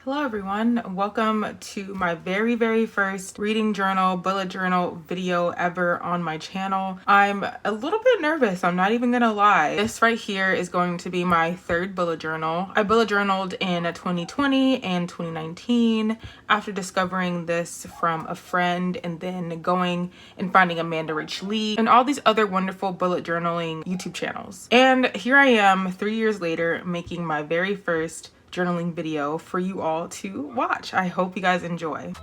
Hello everyone, welcome to my very first reading journal, bullet journal video ever on my channel. I'm a little bit nervous, I'm not even gonna lie. This right here is going to be my third bullet journal. I bullet journaled in 2020 and 2019 after discovering this from a friend and then going and finding Amanda Rich Lee and all these other wonderful bullet journaling YouTube channels. And here I am 3 years later making my very first journaling video for you all to watch. I hope you guys enjoy.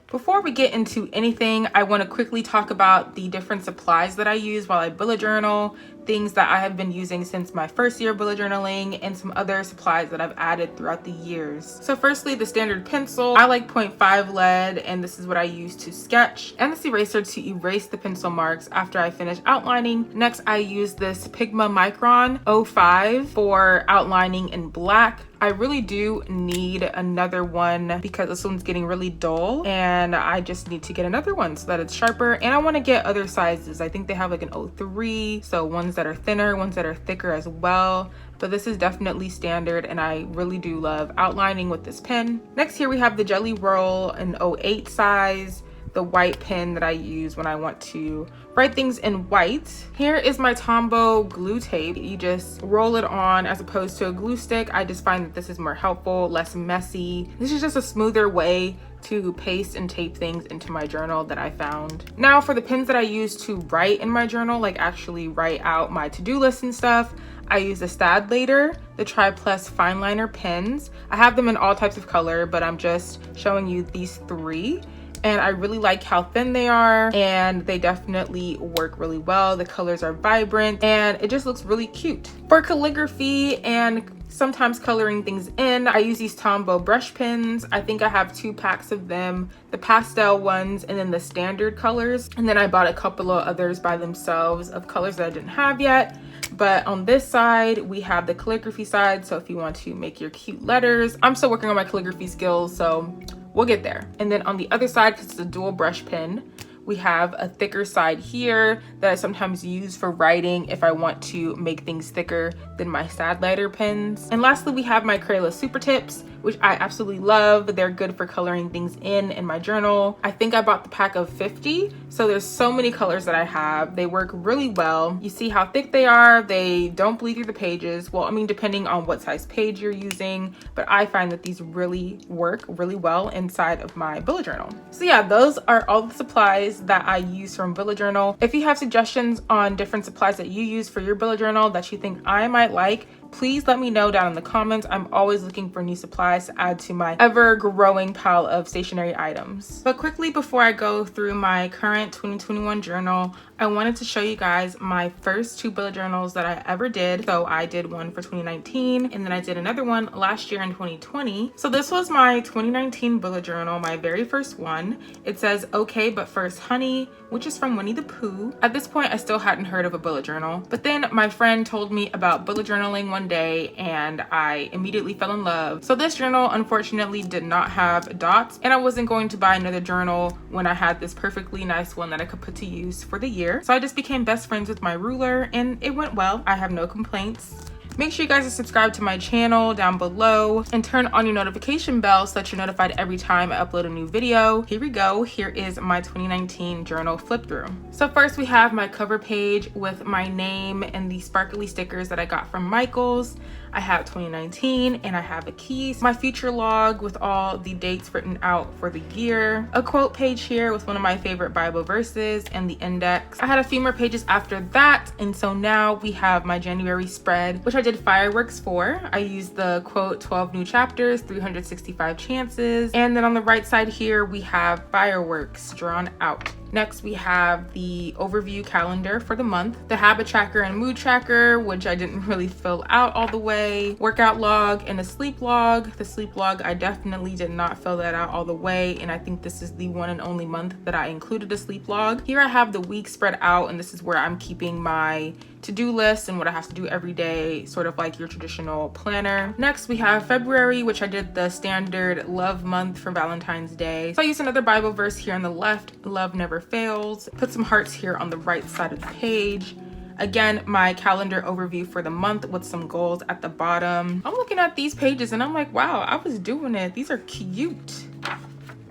Before we get into anything, I want to quickly talk about the different supplies that I use while I bullet journal, things that I have been using since my first year bullet journaling, and some other supplies that I've added throughout the years. So firstly, the standard pencil. I like 0.5 lead, and this is what I use to sketch, and this eraser to erase the pencil marks after I finish outlining. Next, I use this Pigma Micron 05 for outlining in black. I really do need another one because this one's getting really dull and I just need to get another one so that it's sharper. And I want to get other sizes. I think they have like an 03, so ones that are thinner, ones that are thicker as well. But this is definitely standard and I really do love outlining with this pen. Next here we have the Jelly Roll, an 08 size, the white pen that I use when I want to write things in white. Here is my Tombow glue tape. You just roll it on as opposed to a glue stick. I just find that this is more helpful, less messy. This is just a smoother way to paste and tape things into my journal that I found. Now for the pens that I use to write in my journal, like actually write out my to-do list and stuff, I use the Stadlater, the Tri Plus fine liner pens. I have them in all types of color, but I'm just showing you these three. And I really like how thin they are and they definitely work really well. The colors are vibrant and it just looks really cute. For calligraphy and sometimes coloring things in, I use these Tombow brush pens. I think I have 2 packs of them, the pastel ones and then the standard colors. And then I bought a couple of others by themselves of colors that I didn't have yet. But on this side, we have the calligraphy side. So if you want to make your cute letters, I'm still working on my calligraphy skills, so we'll get there. And then on the other side, because it's a dual brush pen, we have a thicker side here that I sometimes use for writing if I want to make things thicker than my Stadlater pens. And lastly, we have my Crayola Super Tips, which I absolutely love. They're good for coloring things in my journal. I think I bought the pack of 50, so there's so many colors that I have. They work really well. You see how thick they are. They don't bleed through the pages. Well, I mean, depending on what size page you're using, but I find that these really work really well inside of my bullet journal. So yeah, those are all the supplies that I use from bullet journal. If you have suggestions on different supplies that you use for your bullet journal that you think I might like, please let me know down in the comments. I'm always looking for new supplies to add to my ever-growing pile of stationery items. But quickly before I go through my current 2021 journal, I wanted to show you guys my first 2 bullet journals that I ever did. So I did one for 2019 and then I did another one last year in 2020. So this was my 2019 bullet journal, my very first one. It says, "Okay, but first honey," which is from Winnie the Pooh. At this point, I still hadn't heard of a bullet journal, but then my friend told me about bullet journaling one day and I immediately fell in love. So this journal unfortunately did not have dots and I wasn't going to buy another journal when I had this perfectly nice one that I could put to use for the year. So I just became best friends with my ruler and it went well. I have no complaints. Make sure you guys are subscribed to my channel down below and turn on your notification bell so that you're notified every time I upload a new video. Here we go. Here is my 2019 journal flip through. So first we have my cover page with my name and the sparkly stickers that I got from Michaels. I have 2019 and I have a keys, my future log with all the dates written out for the year, a quote page here with one of my favorite Bible verses and the index. I had a few more pages after that, and so now we have my January spread, which I did fireworks for. I used the quote 12 new chapters, 365 chances, and then on the right side here we have fireworks drawn out. Next, we have the overview calendar for the month, the habit tracker and mood tracker, which I didn't really fill out all the way, workout log, and a sleep log. The sleep log, I definitely did not fill that out all the way, and I think this is the one and only month that I included a sleep log. Here I have the week spread out, and this is where I'm keeping my to-do list and what I have to do every day, sort of like your traditional planner. Next, we have February, which I did the standard love month for Valentine's Day. So I used another Bible verse here on the left, love never fails. Put some hearts here on the right side of the page. Again, my calendar overview for the month with some goals at the bottom. I'm looking at these pages and I'm like, wow, I was doing it. These are cute.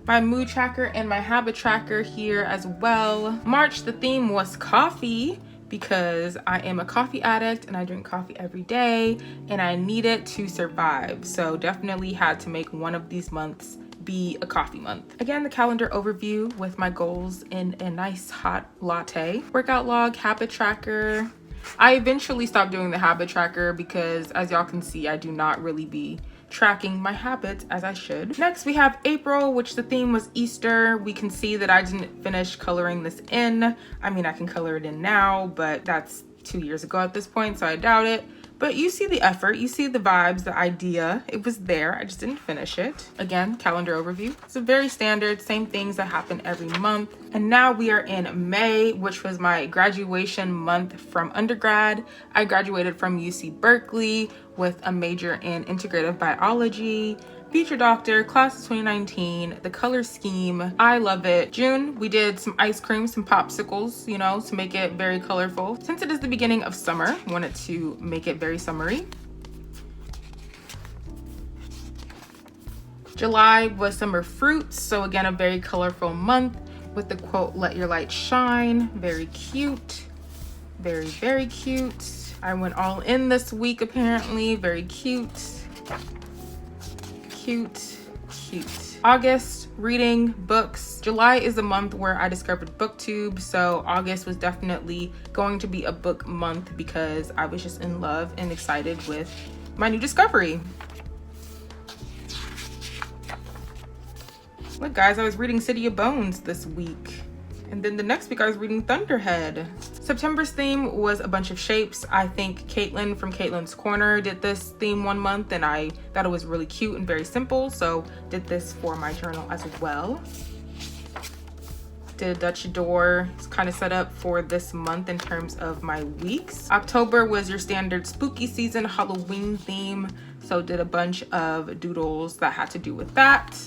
My mood tracker and my habit tracker here as well. March, the theme was coffee because I am a coffee addict and I drink coffee every day and I need it to survive. So definitely had to make one of these months be a coffee month. Again, the calendar overview with my goals in a nice hot latte. Workout log, habit tracker. I eventually stopped doing the habit tracker because, as y'all can see, I do not really be tracking my habits as I should. Next, we have April, which the theme was Easter. We can see that I didn't finish coloring this in. I mean, I can color it in now, but that's 2 years ago at this point, so I doubt it. But you see the effort, you see the vibes, the idea. It was there, I just didn't finish it. Again, calendar overview. It's a very standard, same things that happen every month. And now we are in May, which was my graduation month from undergrad. I graduated from UC Berkeley with a major in integrative biology. Future Doctor, class of 2019, the color scheme, I love it. June, we did some ice cream, some popsicles, you know, to make it very colorful. Since it is the beginning of summer, wanted to make it very summery. July was summer fruits, so again, a very colorful month with the quote, "Let your light shine." Very cute, very, very cute. I went all in this week apparently, very cute. Cute. August, reading books. July is the month where I discovered BookTube, so August was definitely going to be a book month because I was just in love and excited with my new discovery. Look guys, I was reading City of Bones this week. And then the next week I was reading Thunderhead. September's theme was a bunch of shapes. I think Caitlin from Caitlin's Corner did this theme one month and I thought it was really cute and very simple. So did this for my journal as well. Did a Dutch door kind of set up for this month in terms of my weeks. October was your standard spooky season Halloween theme. So did a bunch of doodles that had to do with that.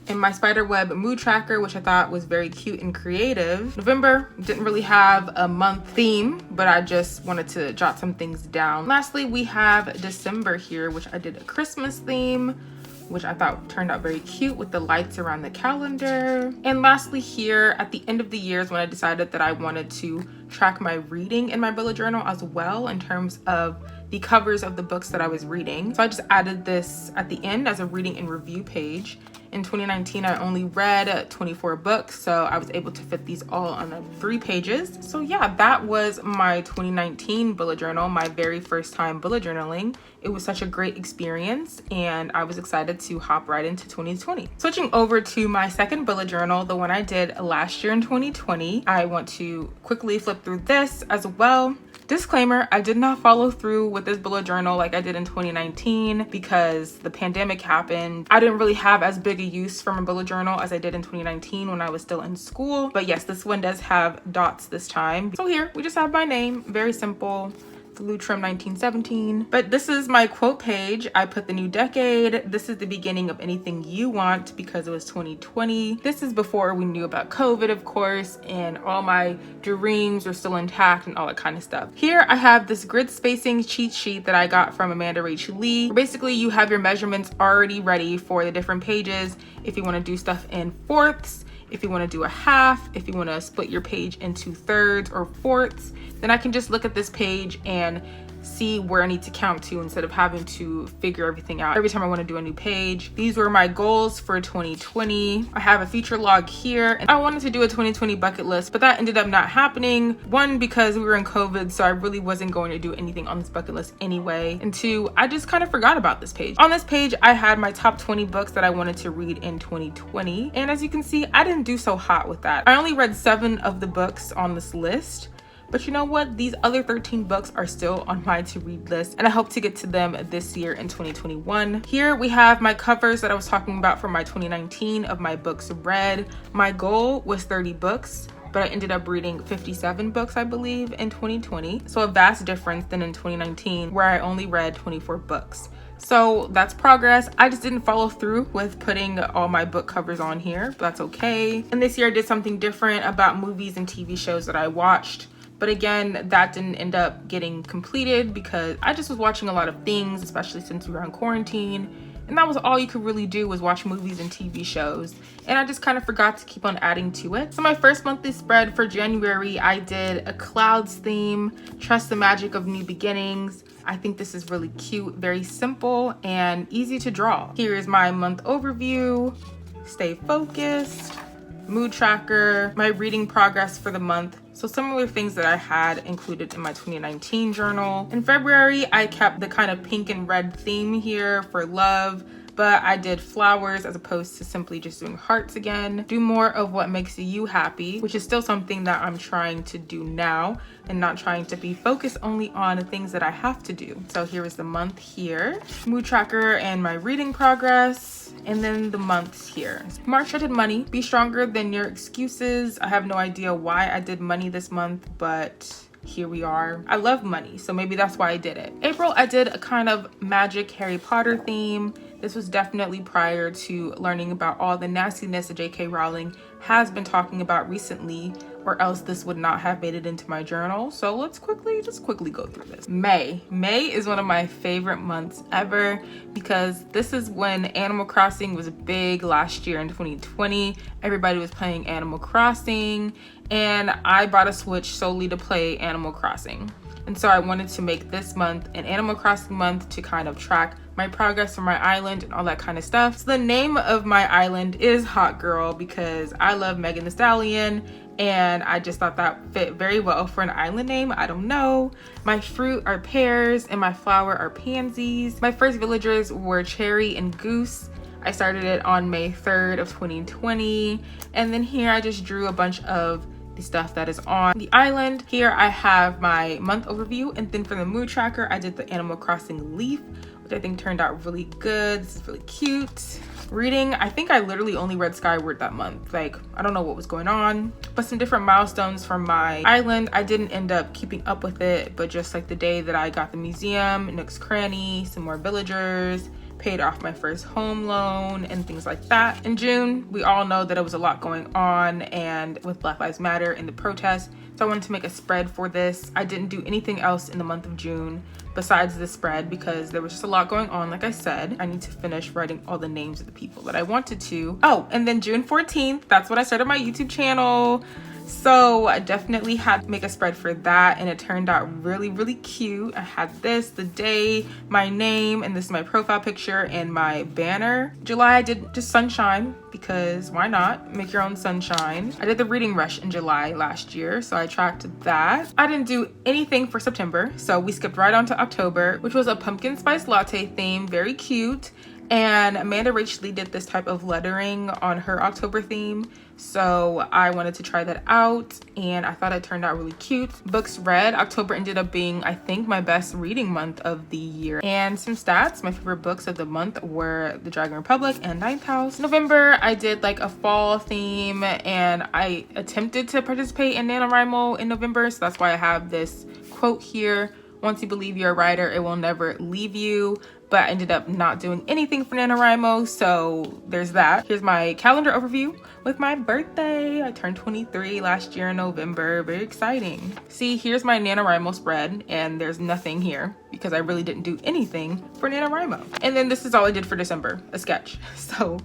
In my spiderweb mood tracker, which I thought was very cute and creative. November didn't really have a month theme, but I just wanted to jot some things down. Lastly, we have December here, which I did a Christmas theme, which I thought turned out very cute with the lights around the calendar. And lastly here, at the end of the year is when I decided that I wanted to track my reading in my bullet journal as well in terms of the covers of the books that I was reading. So I just added this at the end as a reading and review page. In 2019, I only read 24 books, so I was able to fit these all on 3 pages. So yeah, that was my 2019 bullet journal, my very first time bullet journaling. It was such a great experience and I was excited to hop right into 2020. Switching over to my second bullet journal, the one I did last year in 2020, I want to quickly flip through this as well. Disclaimer, I did not follow through with this bullet journal like I did in 2019 because the pandemic happened. I didn't really have as big a use for my bullet journal as I did in 2019 when I was still in school. But yes, this one does have dots this time. So here, we just have my name, very simple. Lutram 1917. But this is my quote page. I put the new decade. This is the beginning of anything you want because it was 2020. This is before we knew about COVID, of course, and all my dreams are still intact and all that kind of stuff. Here I have this grid spacing cheat sheet that I got from Amanda Rachel Lee. Basically, you have your measurements already ready for the different pages. If you want to do stuff in fourths, if you want to do a half, if you want to split your page into thirds or fourths, then I can just look at this page and see where I need to count to instead of having to figure everything out every time I want to do a new page. These were my goals for 2020. I have a feature log here and I wanted to do a 2020 bucket list, but that ended up not happening. 1, because we were in COVID, so I really wasn't going to do anything on this bucket list anyway. And 2, I just kind of forgot about this page. On this page, I had my top 20 books that I wanted to read in 2020. And as you can see, I didn't do so hot with that. I only read 7 of the books on this list. But you know what? These other 13 books are still on my to-read list and I hope to get to them this year in 2021. Here we have my covers that I was talking about for my 2019 of my books read. My goal was 30 books, but I ended up reading 57 books, I believe, in 2020. So a vast difference than in 2019 where I only read 24 books. So that's progress. I just didn't follow through with putting all my book covers on here, but that's okay. And this year I did something different about movies and TV shows that I watched, But again, that didn't end up getting completed because I just was watching a lot of things, especially since we were on quarantine. And that was all you could really do, was watch movies and TV shows. And I just kind of forgot to keep on adding to it. So my first monthly spread for January, I did a clouds theme, trust the magic of new beginnings. I think this is really cute, very simple and easy to draw. Here is my month overview, stay focused, mood tracker, my reading progress for the month. So similar things that I had included in my 2019 journal. In February, I kept the kind of pink and red theme here for love, but I did flowers as opposed to simply just doing hearts again. Do more of what makes you happy, which is still something that I'm trying to do now and not trying to be focused only on the things that I have to do. So here is the month here, mood tracker and my reading progress. And then the months here. March, I did money. Be stronger than your excuses. I have no idea why I did money this month, but here we are. I love money, so maybe that's why I did it. April, I did a kind of magic Harry Potter theme. This was definitely prior to learning about all the nastiness that J.K. Rowling has been talking about recently, or else this would not have made it into my journal. So let's just quickly go through this. May is one of my favorite months ever because this is when Animal Crossing was big last year in 2020. Everybody was playing Animal Crossing and I bought a Switch solely to play Animal Crossing. And so I wanted to make this month an Animal Crossing month to kind of track my progress from my island and all that kind of stuff. So the name of my island is Hot Girl because I love Megan Thee Stallion and I just thought that fit very well for an island name. I don't know. My fruit are pears and my flower are pansies. My first villagers were Cherry and Goose. I started it on May 3rd of 2020. And then here I just drew a bunch of the stuff that is on the island. Here I have my month overview, and then for the mood tracker I did the Animal Crossing leaf, which I think turned out really good. This is really cute. Reading, I think I literally only read Skyward that month. Like, I don't know what was going on, but some different milestones from my island. I didn't end up keeping up with it, but just like the day that I got the museum, Nook's Cranny, some more villagers, paid off my first home loan and things like that. In June, we all know that it was a lot going on and with Black Lives Matter and the protests. So I wanted to make a spread for this. I didn't do anything else in the month of June besides this spread because there was just a lot going on. Like I said, I need to finish writing all the names of the people that I wanted to. Oh, and then June 14th, that's when I started my YouTube channel. So I definitely had to make a spread for that and it turned out really, really cute. I had this, the day, my name, and this is my profile picture and my banner. July, I did just sunshine because why not? Make your own sunshine. I did the reading rush in July last year, so I tracked that. I didn't do anything for September, so we skipped right on to October, which was a pumpkin spice latte theme, very cute. And Amanda Rachel did this type of lettering on her October theme. So I wanted to try that out and I thought it turned out really cute. Books read, October ended up being, I think, my best reading month of the year. And some stats, my favorite books of the month were The Dragon Republic and Ninth House. November, I did like a fall theme and I attempted to participate in NaNoWriMo in November. So that's why I have this quote here. Once you believe you're a writer, it will never leave you. But I ended up not doing anything for NaNoWriMo, so there's that. Here's my calendar overview with my birthday. I turned 23 last year in November, very exciting. See, here's my NaNoWriMo spread, and there's nothing here because I really didn't do anything for NaNoWriMo. And then this is all I did for December, a sketch. So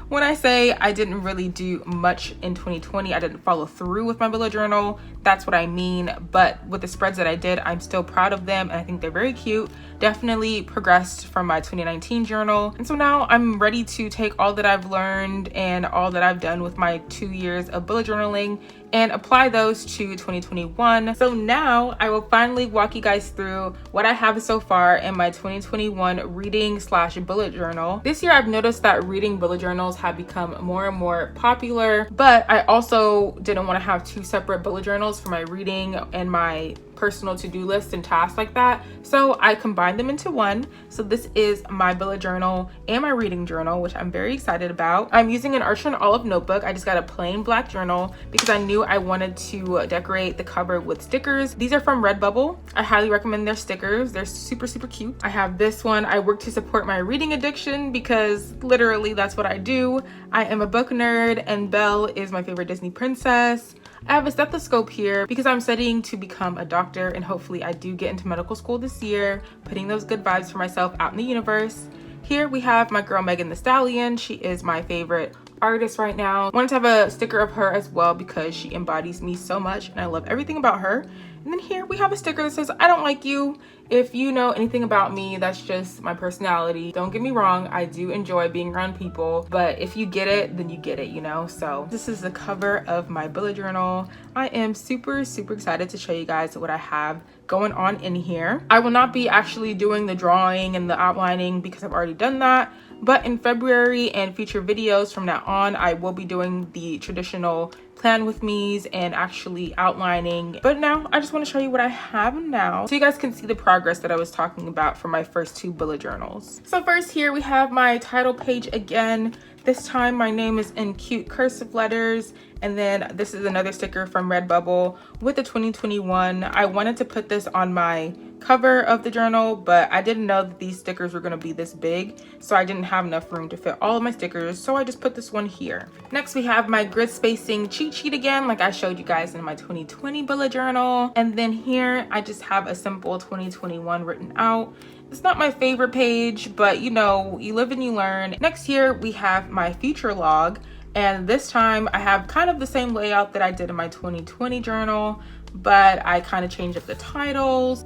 when I say I didn't really do much in 2020, I didn't follow through with my bullet journal, that's what I mean. But with the spreads that I did, I'm still proud of them and I think they're very cute. Definitely progressed from my 2019 journal. And so now I'm ready to take all that I've learned and all that I've done with my 2 years of bullet journaling and apply those to 2021. So now I will finally walk you guys through what I have so far in my 2021 reading / bullet journal. This year I've noticed that reading bullet journals have become more and more popular, but I also didn't want to have two separate bullet journals for my reading and my personal to-do list and tasks like that. So I combined them into one. So this is my bullet journal and my reading journal, which I'm very excited about. I'm using an Archer and Olive notebook. I just got a plain black journal because I knew I wanted to decorate the cover with stickers. These are from Redbubble. I highly recommend their stickers. They're super, super cute. I have this one. I work to support my reading addiction because literally that's what I do. I am a book nerd and Belle is my favorite Disney princess. I have a stethoscope here because I'm studying to become a doctor, and hopefully I do get into medical school this year, putting those good vibes for myself out in the universe. Here we have my girl Megan Thee Stallion. She is my favorite artist right now. I wanted to have a sticker of her as well because she embodies me so much and I love everything about her. And then here we have a sticker that says, I don't like you. If you know anything about me, that's just my personality. Don't get me wrong, I do enjoy being around people, but if you get it, then you get it, you know? So this is the cover of my bullet journal. I am super excited to show you guys what I have going on in here. I will not be actually doing the drawing and the outlining because I've already done that. But in February and future videos from now on, I will be doing the traditional plan with me's and actually outlining. But now I just want to show you what I have now so you guys can see the progress that I was talking about for my first 2 bullet journals. So first here we have my title page again. This time my name is in cute cursive letters, and then this is another sticker from Redbubble with the 2021. I wanted to put this on my cover of the journal, but I didn't know that these stickers were going to be this big, so I didn't have enough room to fit all of my stickers, so I just put this one here. Next we have my grid spacing cheat sheet again, like I showed you guys in my 2020 bullet journal. And then here I just have a simple 2021 written out. It's not my favorite page, but you know, you live and you learn. Next here we have my future log, and this time I have kind of the same layout that I did in my 2020 journal, but I kind of changed up the titles.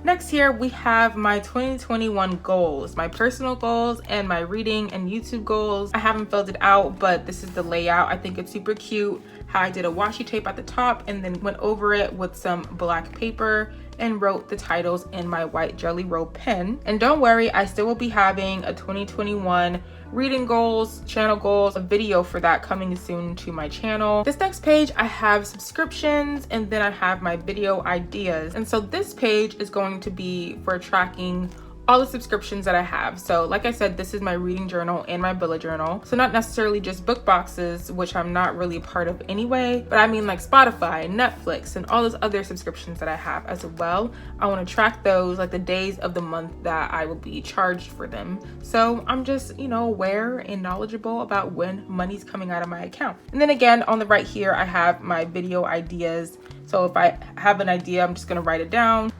Next here we have my 2021 goals, my personal goals and my reading and YouTube goals. I haven't filled it out, but this is the layout. I think it's super cute how I did a washi tape at the top and then went over it with some black paper and wrote the titles in my white Jelly Roll pen. And don't worry, I still will be having a 2021 reading goals, channel goals, a video for that coming soon to my channel. This next page I have subscriptions, and then I have my video ideas. And so this page is going to be for tracking all the subscriptions that I have. So like I said, this is my reading journal and my bullet journal. So not necessarily just book boxes, which I'm not really a part of anyway, but I mean like Spotify, Netflix, and all those other subscriptions that I have as well. I want to track those, like the days of the month that I will be charged for them. So I'm just, you know, aware and knowledgeable about when money's coming out of my account. And then again, on the right here, I have my video ideas. So if I have an idea, I'm just gonna write it down.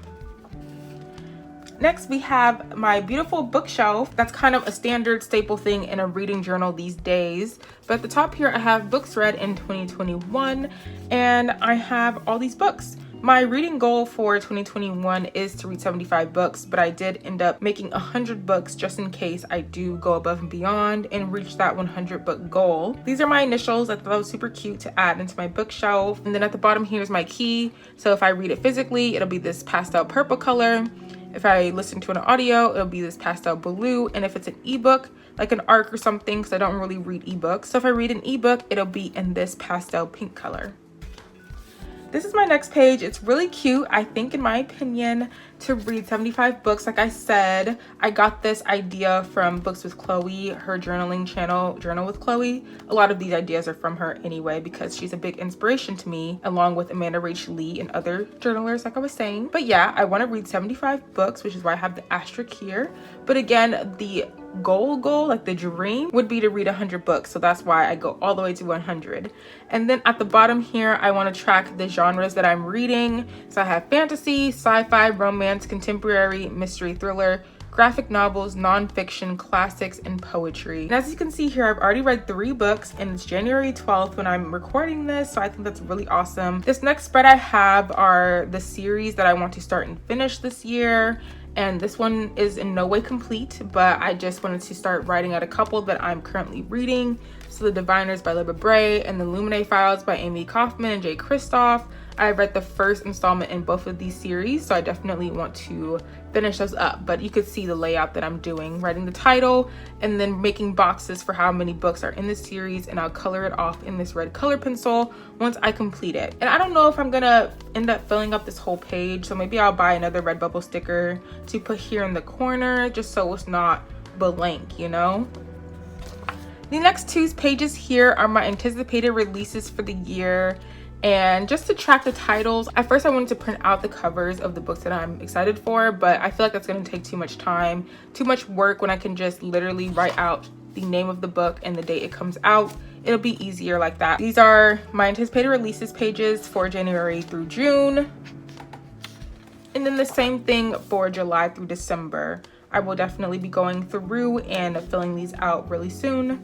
Next, we have my beautiful bookshelf. That's kind of a standard staple thing in a reading journal these days. But at the top here, I have books read in 2021, and I have all these books. My reading goal for 2021 is to read 75 books, but I did end up making 100 books just in case I do go above and beyond and reach that 100 book goal. These are my initials. I thought that was super cute to add into my bookshelf. And then at the bottom here is my key. So if I read it physically, it'll be this pastel purple color. If I listen to an audio, it'll be this pastel blue. And if it's an ebook, like an ARC or something, because I don't really read ebooks. So if I read an ebook, it'll be in this pastel pink color. This is my next page. It's really cute, I think, in my opinion, to read 75 books. Like I said, I got this idea from Books with Chloe, her journaling channel, Journal with Chloe. A lot of these ideas are from her anyway, because she's a big inspiration to me, along with Amanda Rach Lee and other journalers, like I was saying. But yeah, I want to read 75 books, which is why I have the asterisk here. But again, the goal, like the dream, would be to read 100 books. So that's why I go all the way to 100. And then at the bottom here, I want to track the genres that I'm reading. So I have fantasy, sci-fi, romance, contemporary, mystery, thriller, graphic novels, nonfiction, classics, and poetry. And as you can see here, I've already read 3 books, and it's January 12th when I'm recording this, so I think that's really awesome. This next spread I have are the series that I want to start and finish this year. And this one is in no way complete, but I just wanted to start writing out a couple that I'm currently reading. So The Diviners by Libba Bray and The Lumine Files by Amy Kaufman and Jay Kristoff. I read the first installment in both of these series, so I definitely want to finish those up. But you could see the layout that I'm doing, writing the title and then making boxes for how many books are in this series, and I'll color it off in this red color pencil once I complete it. And I don't know if I'm gonna end up filling up this whole page, so maybe I'll buy another Redbubble sticker to put here in the corner just so it's not blank, you know? The next 2 pages here are my anticipated releases for the year. And just to track the titles, at first I wanted to print out the covers of the books that I'm excited for, but I feel like that's going to take too much time, too much work when I can just literally write out the name of the book and the date it comes out it'll be easier like that. These are my anticipated releases pages for January through June. And then the same thing for July through December. I will definitely be going through and filling these out really soon.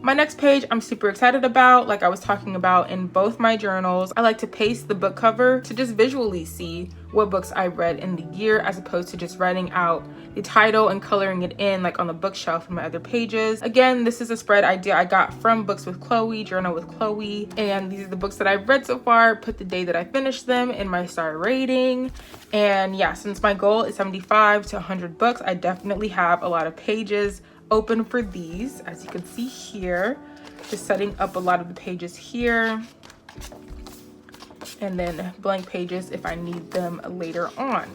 My next page I'm super excited about, like I was talking about in both my journals. I like to paste the book cover to just visually see what books I read in the year, as opposed to just writing out the title and coloring it in like on the bookshelf in my other pages. Again, this is a spread idea I got from Books with Chloe, Journal with Chloe, and these are the books that I've read so far. Put the day that I finished them in my star rating. And yeah, since my goal is 75 to 100 books, I definitely have a lot of pages open for these, as you can see here. Just setting up a lot of the pages here, and then blank pages if I need them later on.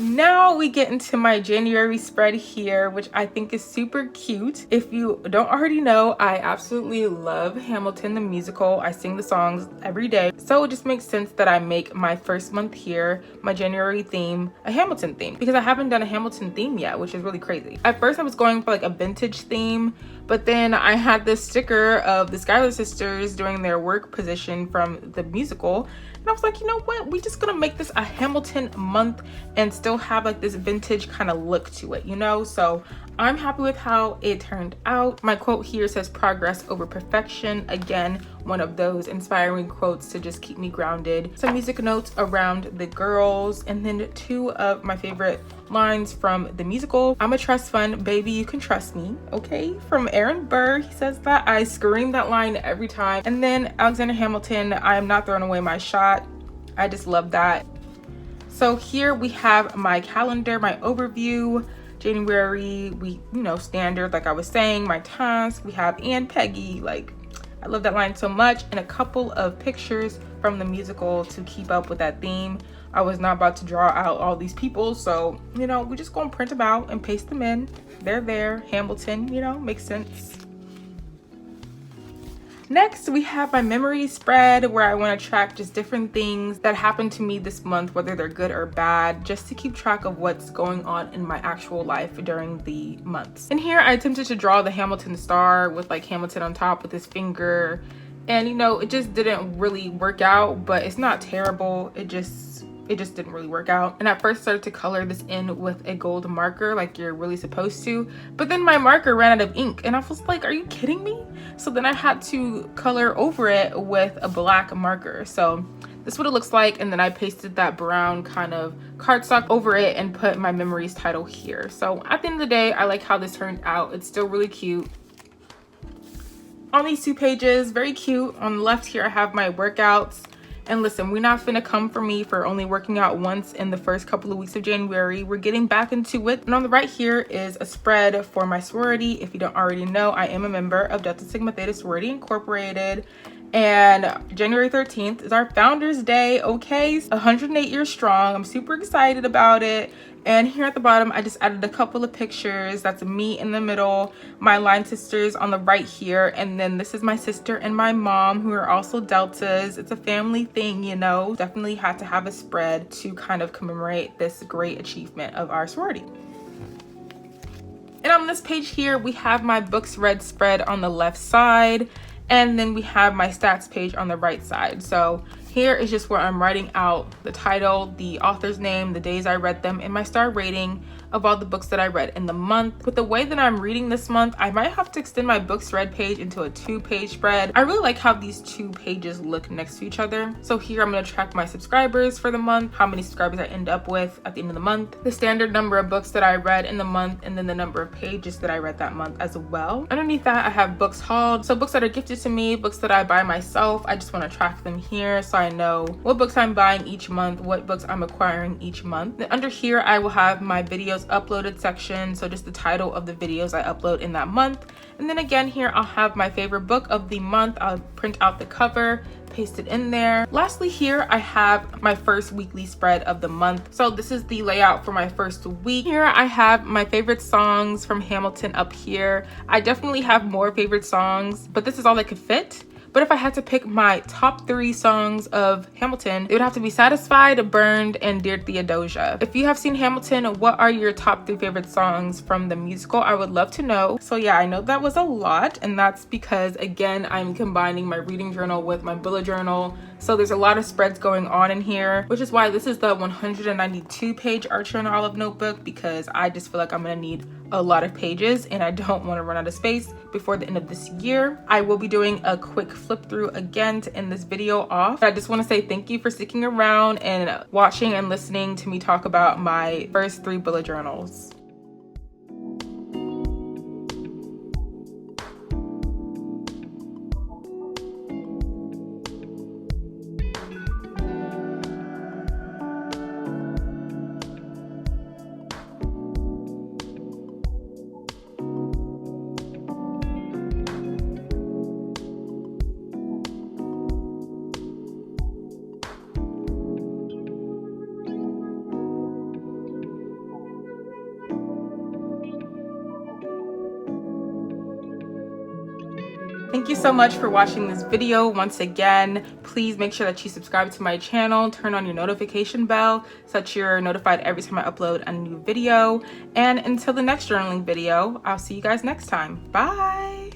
Now we get into my January spread here, which I think is super cute. If you don't already know, I absolutely love Hamilton the musical. I sing the songs every day, so it just makes sense that I make my first month here, my January theme, a Hamilton theme, because I haven't done a Hamilton theme yet, which is really crazy. At first I was going for like a vintage theme, but then I had this sticker of the Schuyler sisters doing their work position from the musical, and I was like, you know what, we just gonna make this a Hamilton month and still have like this vintage kind of look to it, you know? So I'm happy with how it turned out. My quote here says progress over perfection. Again, one of those inspiring quotes to just keep me grounded. Some music notes around the girls, and then two of my favorite lines from the musical. I'm a trust fund, baby, you can trust me, okay? From Aaron Burr, he says that. I scream that line every time. And then Alexander Hamilton, I am not throwing away my shot. I just love that. So here we have my calendar, my overview. January, standard, like I was saying, my task. We have Aunt Peggy, like I love that line so much, and a couple of pictures from the musical to keep up with that theme. I was not about to draw out all these people, so we just gonna print them out and paste them in. They're there. Hamilton, makes sense. Next, we have my memory spread, where I want to track just different things that happened to me this month, whether they're good or bad, just to keep track of what's going on in my actual life during the months. And here I attempted to draw the Hamilton star with like Hamilton on top with his finger, and it just didn't really work out, but it's not terrible. It just didn't really work out. And at first started to color this in with a gold marker like you're really supposed to, but then my marker ran out of ink and I was like, are you kidding me? So then I had to color over it with a black marker. So this is what it looks like, and then I pasted that brown kind of cardstock over it and put my memories title here. So at the end of the day, I like how this turned out. It's still really cute. On these two pages, very cute. On the left here I have my workouts. And listen, we're not finna come for me for only working out once in the first couple of weeks of January. We're getting back into it. And on the right here is a spread for my sorority. If you don't already know, I am a member of Delta Sigma Theta Sorority Incorporated. And January 13th is our Founders Day, okay? 108 years strong. I'm super excited about it. And here at the bottom, I just added a couple of pictures. That's me in the middle, my line sisters on the right here, and then this is my sister and my mom, who are also Deltas. It's a family thing, Definitely had to have a spread to kind of commemorate this great achievement of our sorority. And on this page here, we have my books read spread on the left side, and then we have my stats page on the right side. So here is just where I'm writing out the title, the author's name, the days I read them, and my star rating of all the books that I read in the month. With the way that I'm reading this month, I might have to extend my books read page into a 2-page spread. I really like how these 2 pages look next to each other. So here I'm going to track my subscribers for the month, how many subscribers I end up with at the end of the month, the standard number of books that I read in the month, and then the number of pages that I read that month as well. Underneath that, I have books hauled. So books that are gifted to me, books that I buy myself. I just want to track them here so I know what books I'm buying each month, what books I'm acquiring each month. Then under here, I will have my videos uploaded section, so just the title of the videos I upload in that month. And then again here, I'll have my favorite book of the month. I'll print out the cover, paste it in there. Lastly here, I have my first weekly spread of the month. So this is the layout for my first week. Here I have my favorite songs from Hamilton up here. I definitely have more favorite songs, but this is all that could fit. But if I had to pick my top 3 songs of Hamilton, it would have to be Satisfied, Burned, and Dear Theodosia. If you have seen Hamilton, what are your top 3 favorite songs from the musical? I would love to know. So yeah, I know that was a lot, and that's because again, I'm combining my reading journal with my bullet journal. So there's a lot of spreads going on in here, which is why this is the 192 page Archer and Olive notebook, because I just feel like I'm gonna need a lot of pages and I don't want to run out of space before the end of this year. I will be doing a quick flip through again to end this video off. I just want to say thank you for sticking around and watching and listening to me talk about my first 3 bullet journals. Thank you so much for watching this video. Once again, please make sure that you subscribe to my channel, turn on your notification bell so that you're notified every time I upload a new video. And until the next journaling video, I'll see you guys next time. Bye!